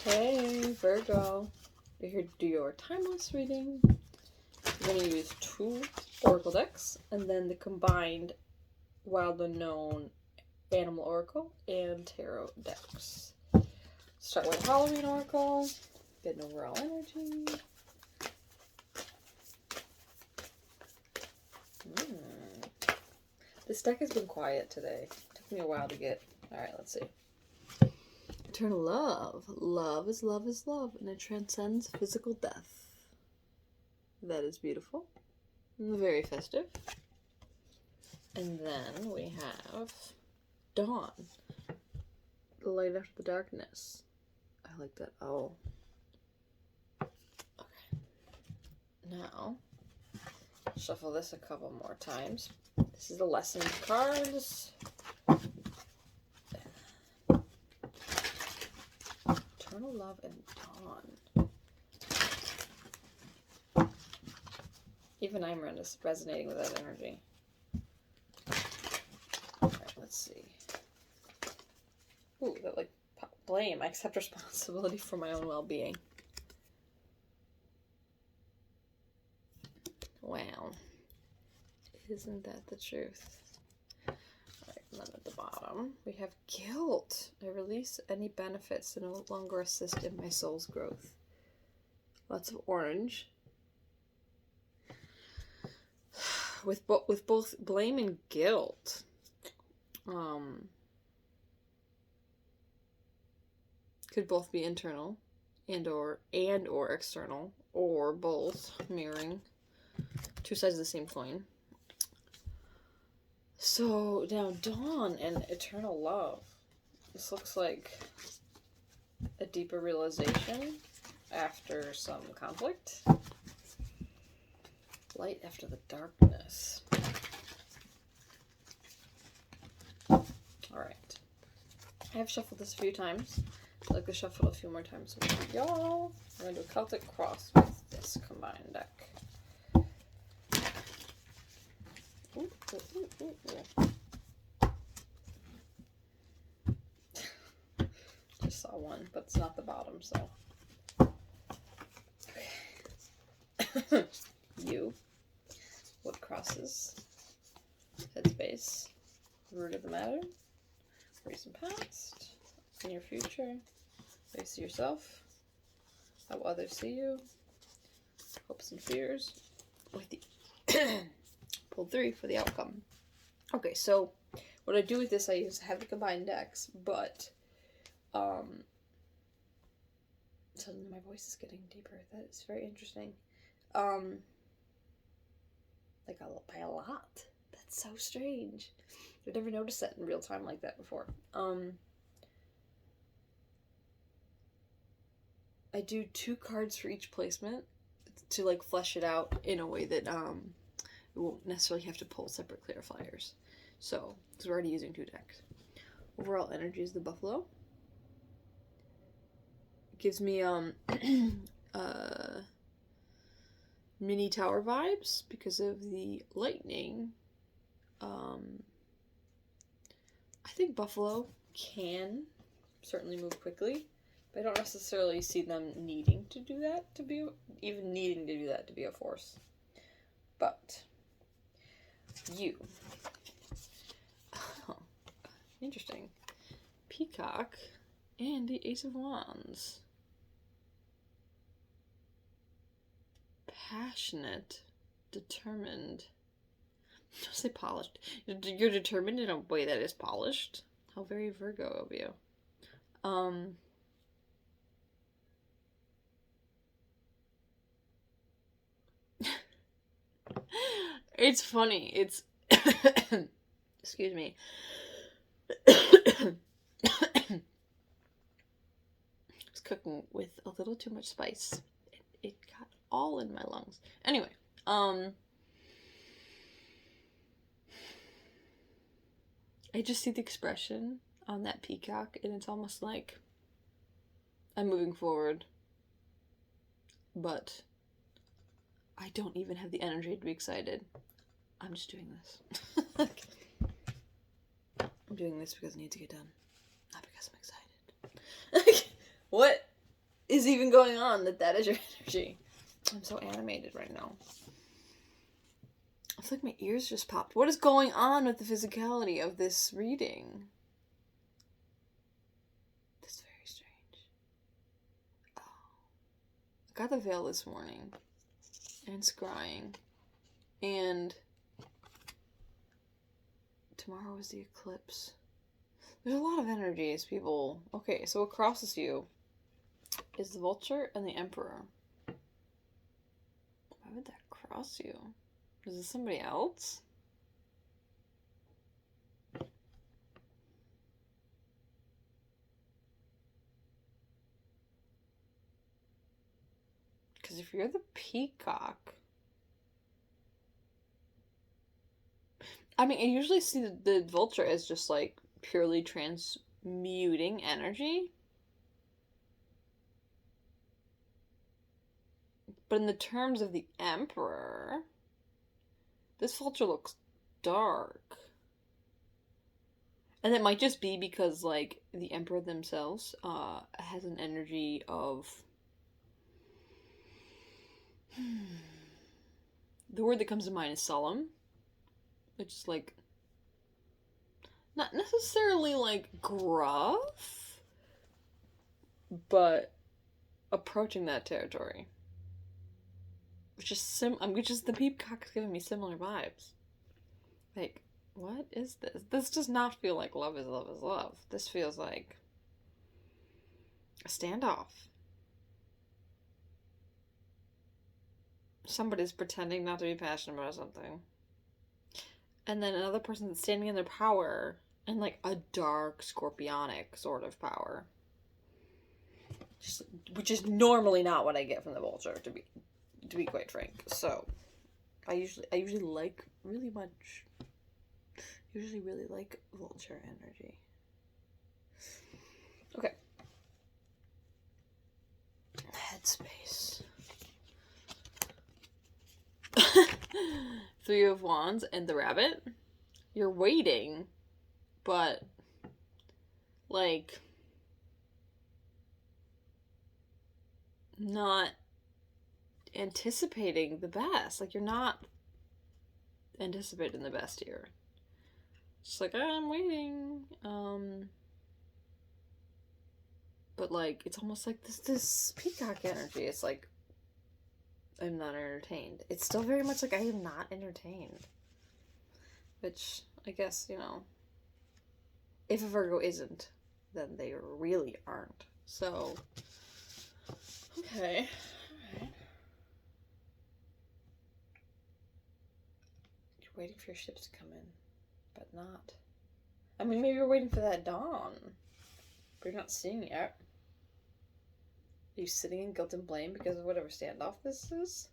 Hey, Virgo. You're here to do your timeless reading. You're going to use 2 oracle decks and then the combined Wild Unknown Animal Oracle and Tarot decks. Start with Halloween Oracle, get an overall energy. This deck has been quiet today. Took me a while to get. Alright, let's see. Eternal love. Love is love is love, and it transcends physical death. That is beautiful. Very festive. And then we have Dawn. The light after the darkness. I like that. Oh. Okay. Now, shuffle this a couple more times. This is the lesson cards. Eternal love and Dawn. Even I'm resonating with that energy. Alright, let's see. Ooh, that like blame. I accept responsibility for my own well-being. Wow. Isn't that the truth? Alright, and then at the bottom, we have guilt. I release any benefits that no longer assist in my soul's growth. Lots of orange. With both blame and guilt. Could both be internal and or external, or both, mirroring. 2 sides of the same coin. So now Dawn and eternal love. This looks like a deeper realization after some conflict. Light after the darkness. Alright. I have shuffled this a few times. I'd like to shuffle a few more times with y'all. I'm going to do a Celtic cross with this combined deck. Ooh, ooh, ooh, ooh. Just saw one, but it's not the bottom, so. Okay. You. What crosses? Headspace. Root of the matter. Recent past. In your future. How you see yourself. How others see you. Hopes and fears. With the pulled 3 for the outcome. Okay, so what I do with this, I have the combined decks, but suddenly my voice is getting deeper. That is very interesting. Like by a lot. That's so strange. I've never noticed that in real time like that before. I do 2 cards for each placement to like flesh it out in a way that we won't necessarily have to pull separate clarifiers. So, because we're already using 2 decks. Overall energy is the buffalo. It gives me mini tower vibes because of the lightning. I think buffalo can certainly move quickly, but I don't necessarily see them needing to do that to be a force. But you. Oh, interesting. Peacock and the Ace of Wands. Passionate, determined. Don't say polished. You're determined in a way that is polished. How very Virgo of you. It's funny. It's excuse me. It's cooking with a little too much spice. It got all in my lungs. Anyway, I just see the expression on that peacock, and it's almost like I'm moving forward, but I don't even have the energy to be excited. I'm just doing this. I'm doing this because I need to get done, not because I'm excited. What? is even going on that is your energy? I'm so animated right now. I feel like my ears just popped. What is going on with the physicality of this reading? That's very strange. Oh. I got the veil this morning. And scrying. And tomorrow is the eclipse. There's a lot of energies, people. Okay, so what crosses you is the Vulture and the Emperor. Why would that cross you? Is it somebody else? Because if you're the Peacock... I mean, I usually see the Vulture as just, like, purely transmuting energy. But in the terms of the Emperor, this Vulture looks dark. And it might just be because, like, the Emperor themselves has an energy of... The word that comes to mind is solemn. Which is, like, not necessarily, like, gruff, but approaching that territory. Which is the Peacock's giving me similar vibes. Like, what is this? This does not feel like love is love is love. This feels like a standoff. Somebody's pretending not to be passionate about something. And then another person that's standing in their power, and like a dark, scorpionic sort of power. Which is normally not what I get from the Vulture, to be quite frank. So, I usually like really much. Usually really like Vulture energy. Okay. Headspace. Three of Wands and the Rabbit. You're waiting, but like not anticipating the best. Like, you're not anticipating the best here. Just like, I'm waiting. But like, it's almost like this Peacock energy. It's like, I'm not entertained. It's still very much like I am not entertained. Which, I guess, you know, if a Virgo isn't, then they really aren't. So, okay. Alright. You're waiting for your ships to come in, but not. I mean, maybe you're waiting for that dawn, but you're not seeing it yet. Are you sitting in guilt and blame because of whatever standoff this is?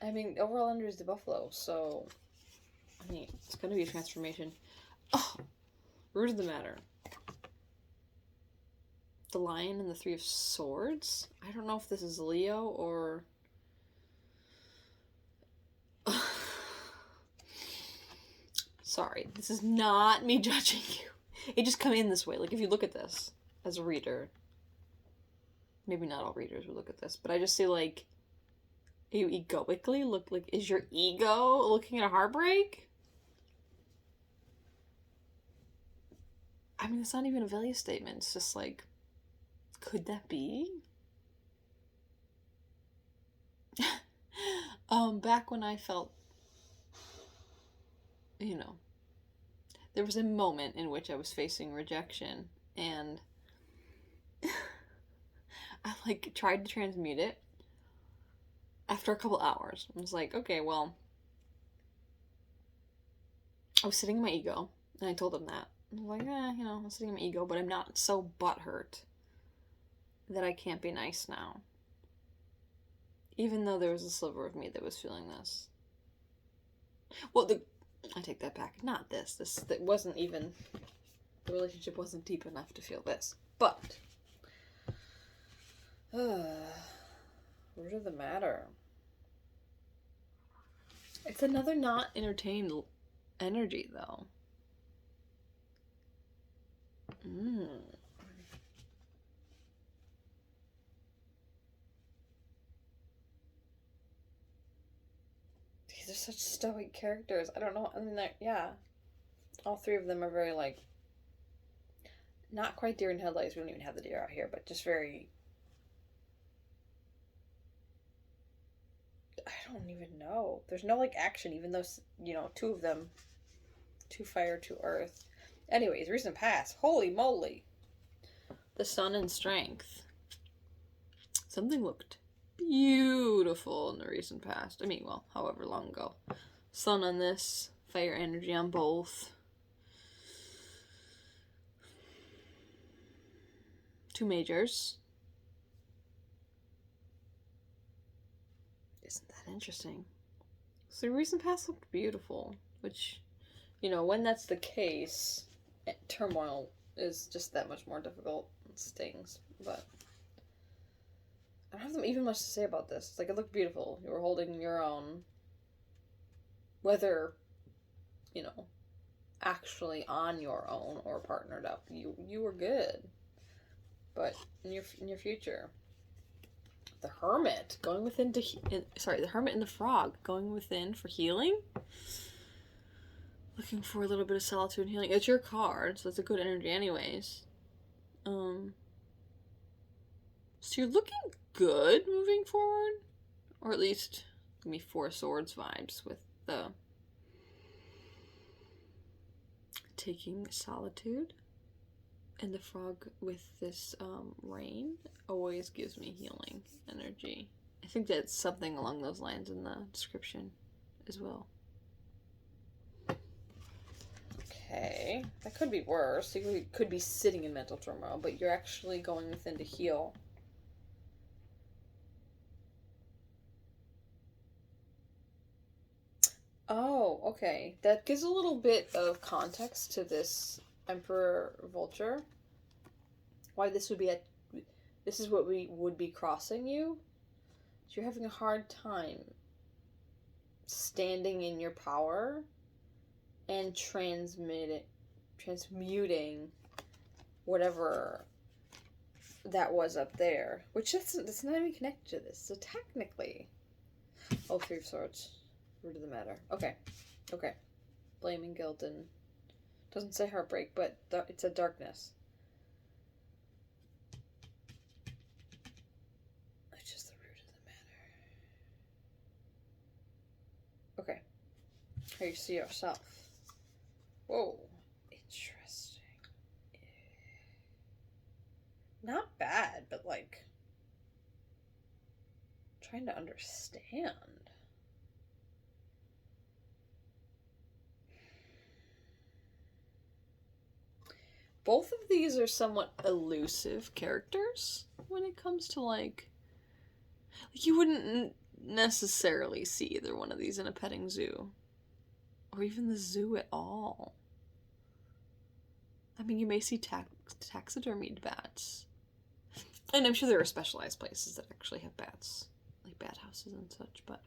I mean, overall under is the Buffalo, so... I mean, it's gonna be a transformation. Oh! Root of the matter. The Lion and the Three of Swords? I don't know if this is Leo or... Sorry, this is not me judging you. It just come in this way. Like, if you look at this as a reader, maybe not all readers would look at this, but I just see, like, you egoically look like, is your ego looking at a heartbreak? I mean, it's not even a value statement. It's just like, could that be? Back when I felt, you know, there was a moment in which I was facing rejection, and I, like, tried to transmute it after a couple hours. I was like, okay, well, I was sitting in my ego, and I told him that. I was like, you know, I'm sitting in my ego, but I'm not so butthurt that I can't be nice now. Even though there was a sliver of me that was feeling this. Well, I take that back. Not this. That wasn't even... The relationship wasn't deep enough to feel this. But... Root of the matter. It's another not entertained energy, though. These are such stoic characters. I don't know. I mean, yeah. All three of them are very, like, not quite deer in headlights. We don't even have the deer out here, but just very... I don't even know. There's no, like, action, even though, you know, two of them, two fire, two earth. Anyways, recent past. Holy moly. The sun and strength. Something looked beautiful in the recent past. I mean, well, however long ago. Sun on this, fire energy on both. Two majors. Isn't that interesting? So the recent past looked beautiful, which, you know, when that's the case, turmoil is just that much more difficult. It stings, but I don't have even much to say about this. It's like, it looked beautiful. You were holding your own. Whether, you know, actually on your own or partnered up, you were good. But in your future, the Hermit going within to the Hermit and the Frog going within for healing. Looking for a little bit of solitude and healing. It's your card, so it's a good energy, anyways. So you're looking good moving forward, or at least give me Four Swords vibes with the taking solitude. And the frog with this rain always gives me healing energy. I think that's something along those lines in the description as well. Okay, that could be worse. You could be sitting in mental turmoil, but you're actually going within to heal. Oh, okay. That gives a little bit of context to this Emperor Vulture. Why this would be this is what we would be crossing you. So you're having a hard time standing in your power and transmuting whatever that was up there. Which that's not even connected to this. So technically, oh, Three of Swords. Root of the matter. Okay. Blame and guilt and doesn't say heartbreak, but it's a darkness. Which is the root of the matter. Okay. How you see yourself. Whoa. Interesting. Not bad, but like trying to understand. Both of these are somewhat elusive characters when it comes to, like you wouldn't necessarily see either one of these in a petting zoo. Or even the zoo at all. I mean, you may see taxidermied bats. And I'm sure there are specialized places that actually have bats. Like bat houses and such, but...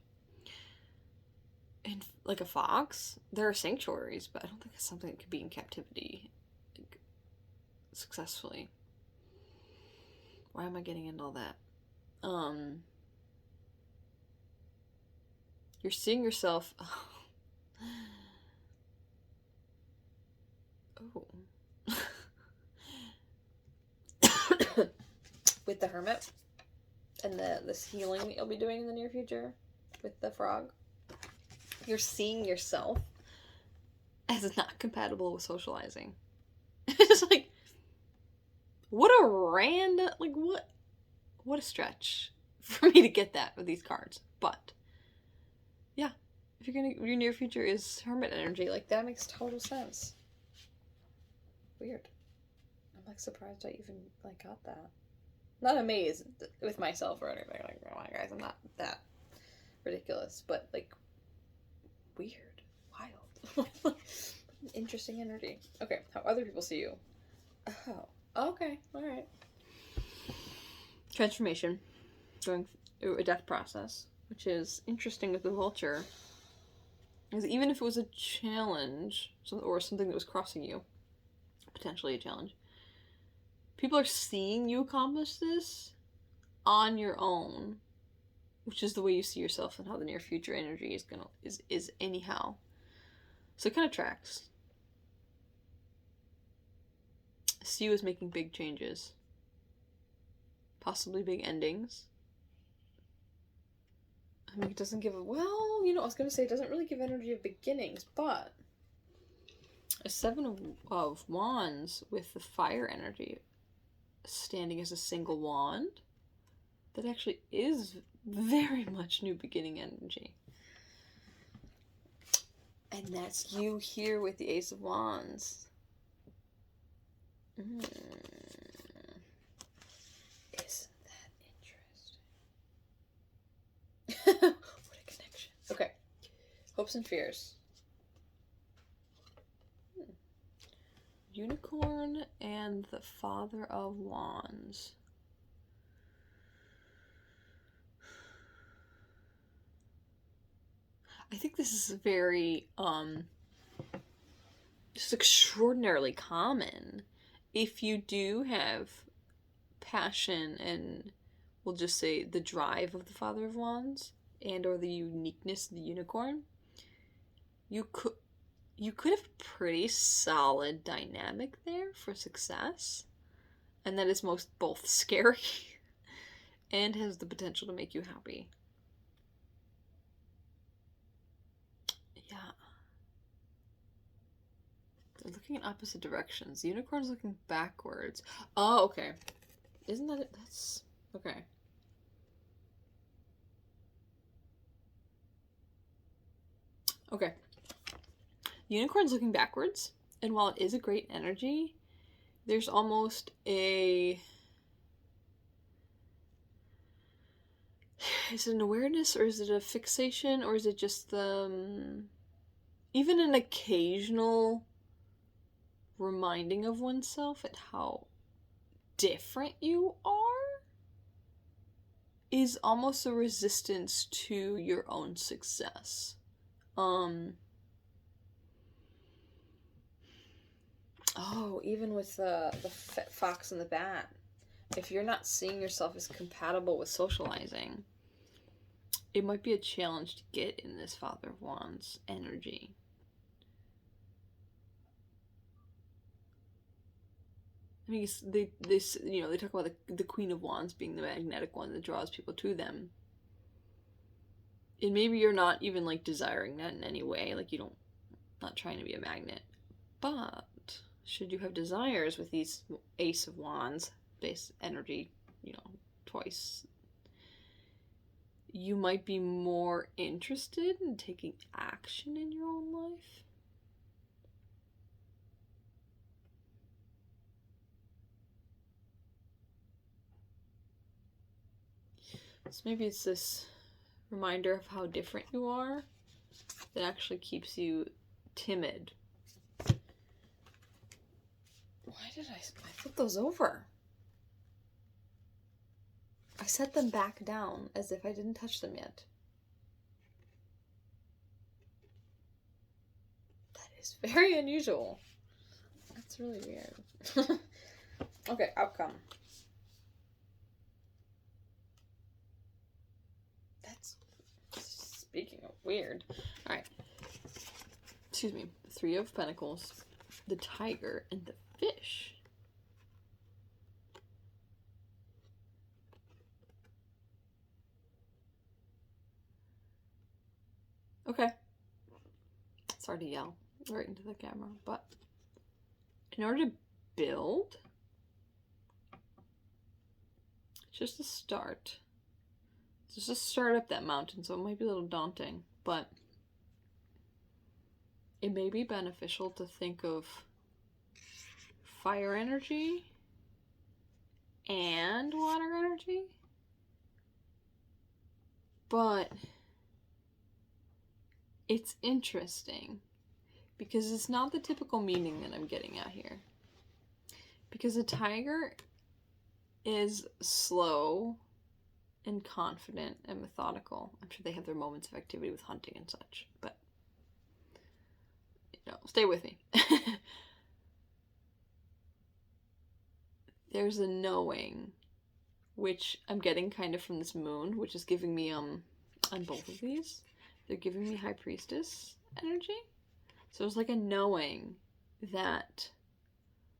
And, like a fox, there are sanctuaries, but I don't think it's something that could be in captivity successfully. Why am I getting into all that? You're seeing yourself... Oh. With the Hermit and this healing that you'll be doing in the near future with the frog. You're seeing yourself as not compatible with socializing. It's like, what a random, like, what a stretch for me to get that with these cards. But, yeah, if your near future is Hermit energy, like, that makes total sense. Weird. I'm, like, surprised I even, like, got that. Not amazed with myself or anything. Like, oh my guys, I'm not that ridiculous. But, like, weird. Wild. Interesting energy. Okay, how other people see you. Oh. Okay, alright. Transformation. Going through a death process. Which is interesting with the Vulture. Because even if it was a challenge, or something that was crossing you, potentially a challenge, people are seeing you accomplish this on your own which is the way you see yourself and how the near future energy is anyhow. So it kind of tracks. See you as making big changes. Possibly big endings. I mean, it doesn't give well, I was going to say it doesn't really give energy of beginnings, but a 7 of Wands with the fire energy standing as a single wand, that actually is very much new beginning energy. And that's you here with the Ace of Wands. Isn't that interesting? What a connection. Okay. Hopes and fears. Unicorn and the Father of Wands. I think this is very, just extraordinarily common. If you do have passion and, we'll just say, the drive of the Father of Wands and or the uniqueness of the unicorn, you could have a pretty solid dynamic there for success. And that is both scary and has the potential to make you happy. Yeah. They're looking in opposite directions. The unicorn's looking backwards. Oh, okay. Isn't that it? That's... okay. Okay. Unicorn's looking backwards, and while it is a great energy, there's almost a... is it an awareness, or is it a fixation, or is it just the... even an occasional reminding of oneself at how different you are is almost a resistance to your own success. Oh, even with the fox and the bat, if you're not seeing yourself as compatible with socializing, it might be a challenge to get in this Father of Wands energy. I mean, they talk about the Queen of Wands being the magnetic one that draws people to them. And maybe you're not even, like, desiring that in any way. Like, not trying to be a magnet. But should you have desires with these Ace of Wands based energy, twice, you might be more interested in taking action in your own life. So maybe it's this reminder of how different you are that actually keeps you timid. Why did I flip those over? I set them back down as if I didn't touch them yet. That is very unusual. That's really weird. Okay, outcome. That's... speaking of weird. Alright. Excuse me. 3 of Pentacles, the Tiger, and the Fish. Okay. It's hard to yell right into the camera, but in order to build, it's just a start. It's just a start up that mountain, so it might be a little daunting, but it may be beneficial to think of fire energy and water energy, but it's interesting because it's not the typical meaning that I'm getting at here. Because a tiger is slow and confident and methodical. I'm sure they have their moments of activity with hunting and such, but stay with me. There's a knowing which I'm getting kind of from this moon, which is giving me, on both of these, they're giving me High Priestess energy. So it's like a knowing that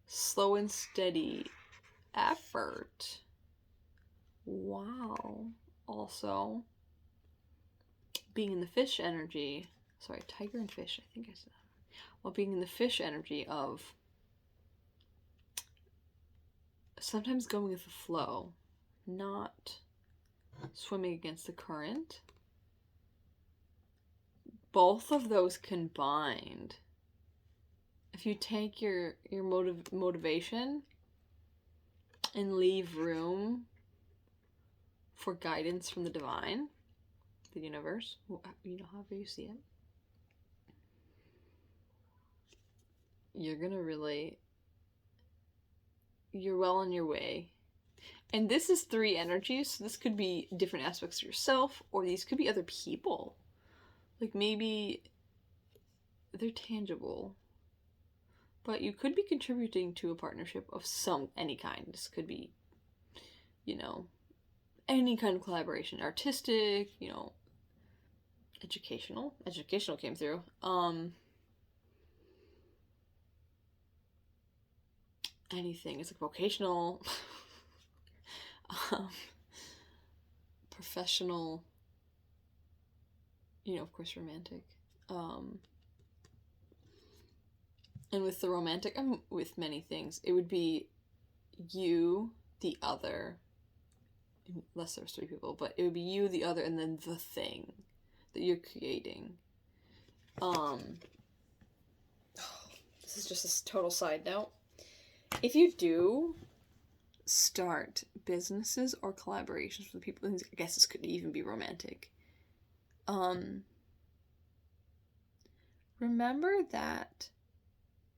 slow and steady effort. Wow. Also, being in the fish energy, sorry, tiger and fish, I think I said that. Well, being in the fish energy of sometimes going with the flow, not swimming against the current. Both of those combined, if you take your motivation and leave room for guidance from the divine, the universe, however you see it, you're well on your way. And this is 3 energies, so this could be different aspects of yourself, or these could be other people. Like maybe they're tangible, but you could be contributing to a partnership of any kind. This could be, any kind of collaboration, artistic, educational. Educational came through. Anything. It's like vocational, professional, of course, romantic. And with the romantic, with many things, it would be you, the other, unless there's 3 people, but it would be you, the other, and then the thing that you're creating. This is just a total side note. If you do start businesses or collaborations with people, I guess this could even be romantic, remember that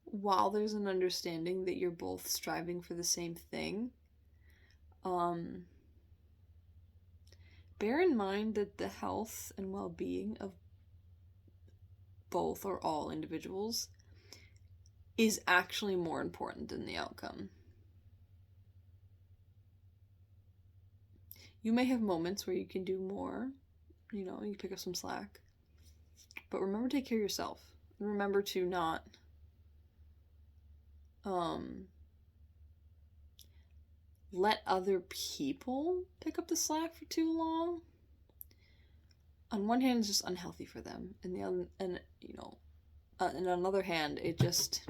while there's an understanding that you're both striving for the same thing, bear in mind that the health and well-being of both or all individuals is actually more important than the outcome. You may have moments where you can do more, you pick up some slack, but remember to take care of yourself. And remember to not let other people pick up the slack for too long. On one hand, it's just unhealthy for them, and and on the other hand, it just,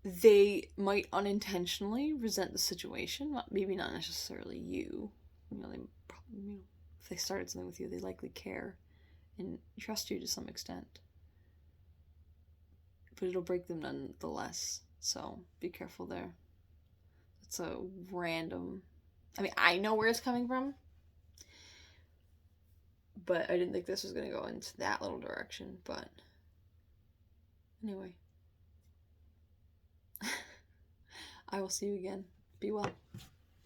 they might unintentionally resent the situation. Maybe not necessarily you. They probably, if they started something with you, they likely care and trust you to some extent. But it'll break them nonetheless. So be careful there. It's a random. I know where it's coming from, but I didn't think this was going to go into that little direction. But anyway, I will see you again. Be well.